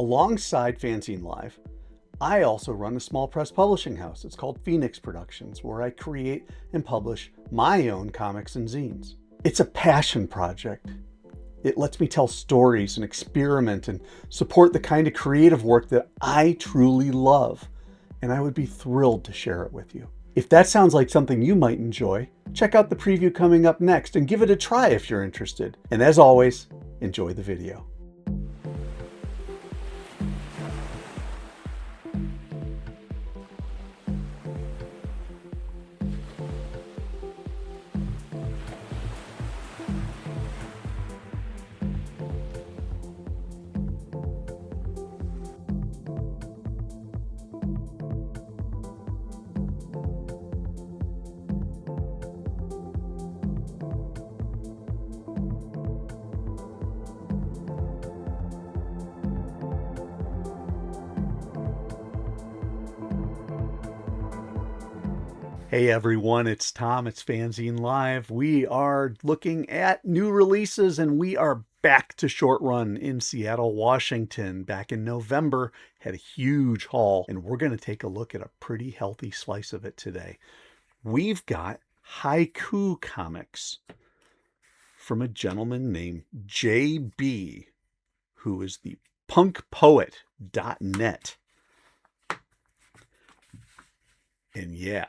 Alongside FANzine Live, I also run a small press publishing house. It's called Phoenix Productions, where I create and publish my own comics and zines. It's a passion project. It lets me tell stories and experiment and support the kind of creative work that I truly love. And I would be thrilled to share it with you. If that sounds like something you might enjoy, check out the preview coming up next and give it a try if you're interested. And as always, enjoy the video. Hey everyone, it's Tom, it's FANzine Live. We are looking at new releases and we are back to Short Run in Seattle, Washington. Back in November, had a huge haul and we're going to take a look at a pretty healthy slice of it today. We've got Haiku comics from a gentleman named JB, who is the punkpoet.net. And yeah,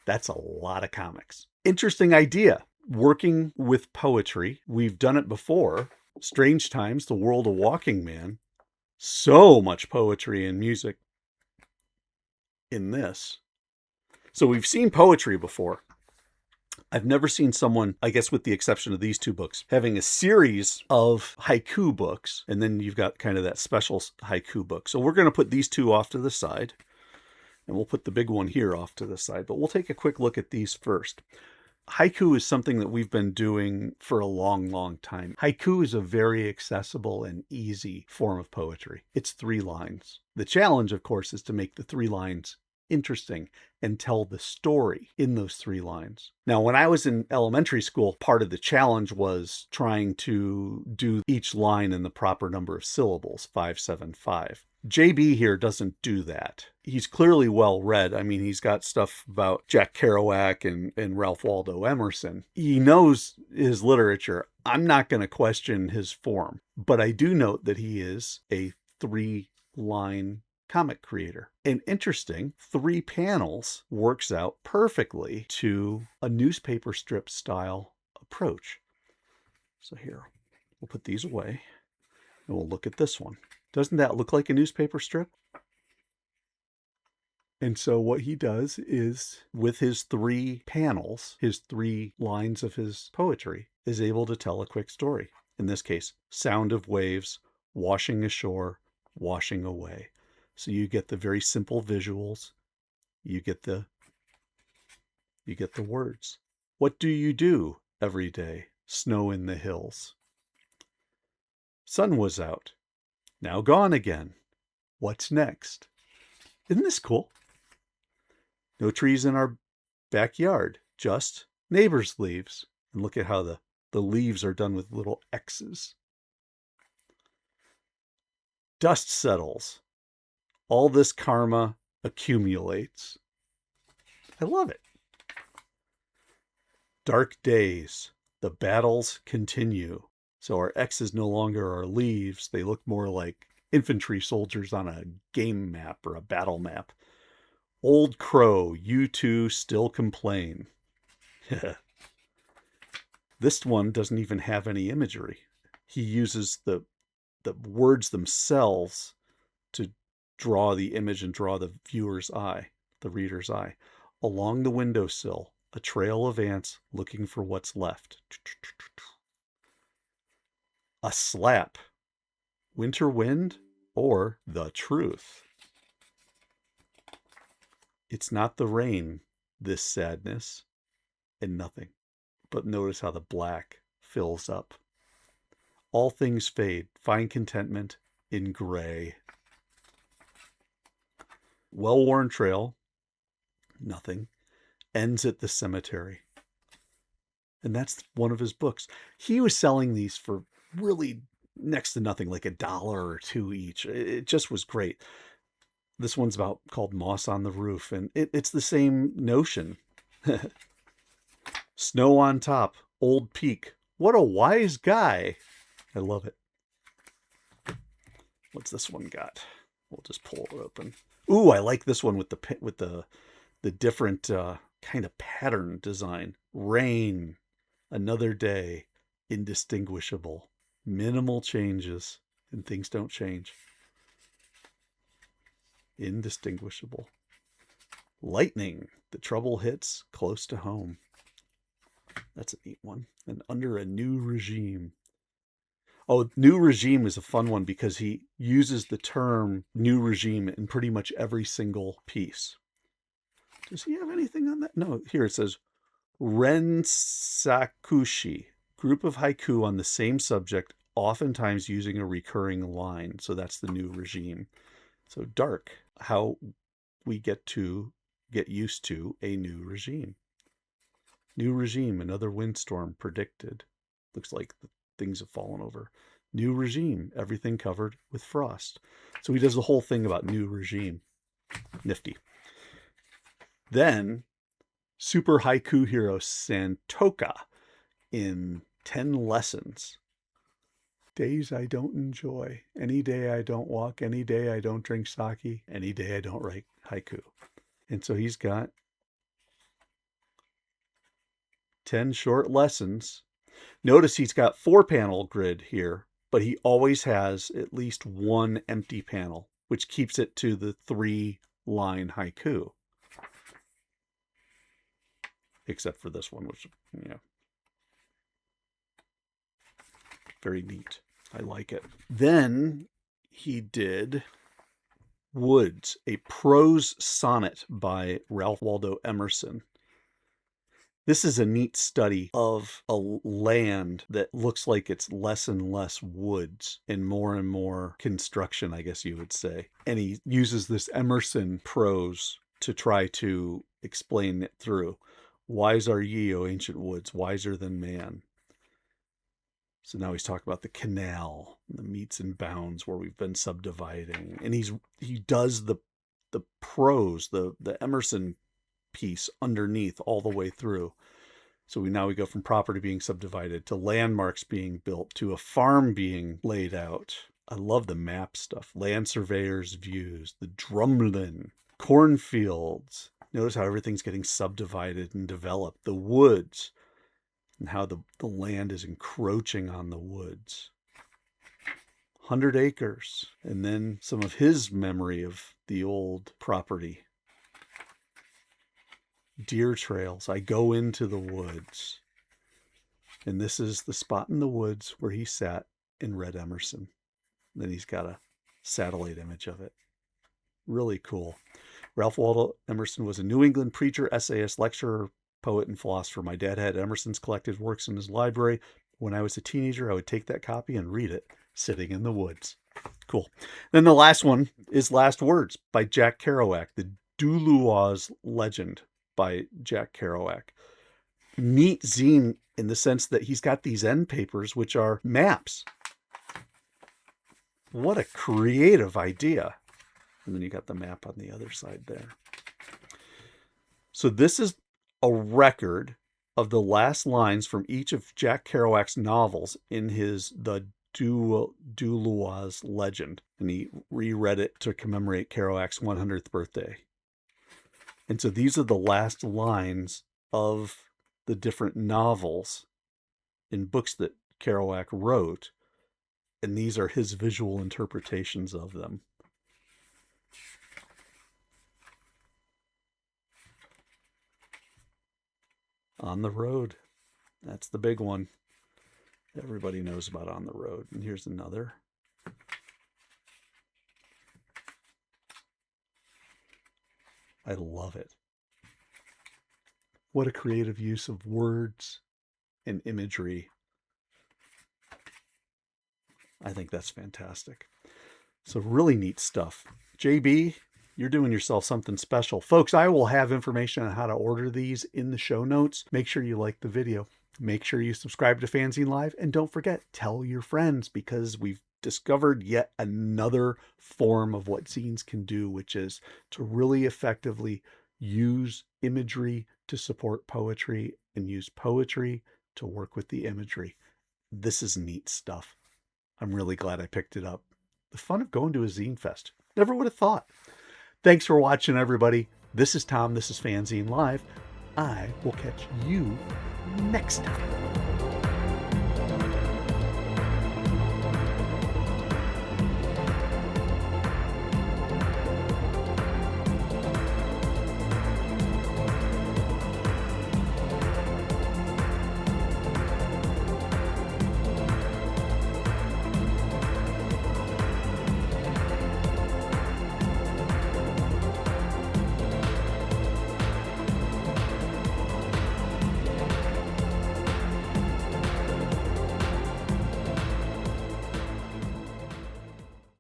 that's a lot of comics. Interesting idea. Working with poetry. We've done it before. Strange Times, The World of Walking Man. So much poetry and music in this. So we've seen poetry before. I've never seen someone, I guess with the exception of these two books, having a series of haiku books. And then you've got kind of that special haiku book. So we're going to put these two off to the side. And we'll put the big one here off to the side, but we'll take a quick look at these first. Haiku is something that we've been doing for a long, long time. Haiku is a very accessible and easy form of poetry. It's 3 lines. The challenge, of course, is to make the 3 lines interesting and tell the story in those 3 lines. Now, when I was in elementary school, part of the challenge was trying to do each line in the proper number of syllables, 5, 7, 5. JB here doesn't do that. He's clearly well read. I mean, he's got stuff about Jack Kerouac and Ralph Waldo Emerson. He knows his literature. I'm not going to question his form, but I do note that he is a 3-line comic creator. And interesting, 3 panels works out perfectly to a newspaper strip style approach. So here, we'll put these away and we'll look at this one. Doesn't that look like a newspaper strip? And so what he does is, with his 3 panels, his 3 lines of his poetry, is able to tell a quick story. In this case, sound of waves, washing ashore, washing away. So you get the very simple visuals. You get the words. What do you do every day? Snow in the hills. Sun was out. Now gone again. What's next? Isn't this cool? No trees in our backyard, just neighbor's leaves. And look at how the leaves are done with little X's. Dust settles. All this karma accumulates. I love it. Dark days. The battles continue. So our X's no longer are leaves. They look more like infantry soldiers on a game map or a battle map. Old crow, you two still complain. This one doesn't even have any imagery. He uses the words themselves to draw the image and draw the viewer's eye, the reader's eye. Along the windowsill, a trail of ants looking for what's left. A slap, winter wind, or the truth. It's not the rain, this sadness, and nothing. But notice how the black fills up. All things fade, find contentment in gray. Well-worn trail, nothing, ends at the cemetery. And that's one of his books. He was selling these for really next to nothing, like $1 or $2 each. It just was great. This one's called Moss on the Roof, and it's the same notion. Snow on top, old peak. What a wise guy. I love it. What's this one got? We'll just pull it open. Ooh, I like this one with the different kind of pattern design. Rain, another day, indistinguishable, minimal changes, and things don't change. Indistinguishable. Lightning, the trouble hits close to home. That's a neat one. And under a new regime. Oh, new regime is a fun one because he uses the term new regime in pretty much every single piece. Does he have anything on that? No, here it says Rensakushi, group of haiku on the same subject, oftentimes using a recurring line. So that's the new regime. So dark, how we get used to a new regime. New regime, another windstorm predicted. Looks like things have fallen over. New regime, everything covered with frost. So he does the whole thing about new regime. Nifty. Then, super haiku hero Santoka in 10 lessons. Days I don't enjoy. Any day I don't walk. Any day I don't drink sake. Any day I don't write haiku. And so he's got 10 short lessons. Notice he's got 4-panel grid here, but he always has at least one empty panel, which keeps it to the 3-line haiku. Except for this one, which, very neat. I like it. Then he did Woods, a prose sonnet by Ralph Waldo Emerson. This is a neat study of a land that looks like it's less and less woods and more construction, I guess you would say. And he uses this Emerson prose to try to explain it through. Wise are ye, O ancient woods, wiser than man. So now he's talking about the canal, the meets and bounds where we've been subdividing. And he does the prose, the Emerson piece underneath all the way through. So we go from property being subdivided to landmarks being built to a farm being laid out. I love the map stuff. Land surveyors' views, the drumlin, cornfields. Notice how everything's getting subdivided and developed. The woods and how the land is encroaching on the woods. 100 acres. And then some of his memory of the old property. Deer trails. I go into the woods. And this is the spot in the woods where he sat and read Emerson. Then he's got a satellite image of it. Really cool. Ralph Waldo Emerson was a New England preacher, essayist, lecturer, poet, and philosopher. My dad had Emerson's collected works in his library. When I was a teenager, I would take that copy and read it sitting in the woods. Cool. Then the last one is Last Words by Jack Kerouac, the Duluoz Legend by Jack Kerouac. Neat zine in the sense that he's got these end papers, which are maps. What a creative idea. And then you got the map on the other side there. So this is a record of the last lines from each of Jack Kerouac's novels in the Duluoz Legend. And he reread it to commemorate Kerouac's 100th birthday. And so these are the last lines of the different novels in books that Kerouac wrote. And these are his visual interpretations of them. On the Road. That's the big one. Everybody knows about On the Road. And here's another. I love it. What a creative use of words and imagery. I think that's fantastic. So really neat stuff. JB, you're doing yourself something special. Folks, I will have information on how to order these in the show notes. Make sure you like the video. Make sure you subscribe to FANzine Live, and don't forget, tell your friends, because we've discovered yet another form of what zines can do, which is to really effectively use imagery to support poetry and use poetry to work with the imagery. This is neat stuff. I'm really glad I picked it up. The fun of going to a zine fest. Never would have thought. Thanks for watching, everybody. This is Tom. This is FANzine Live. I will catch you next time.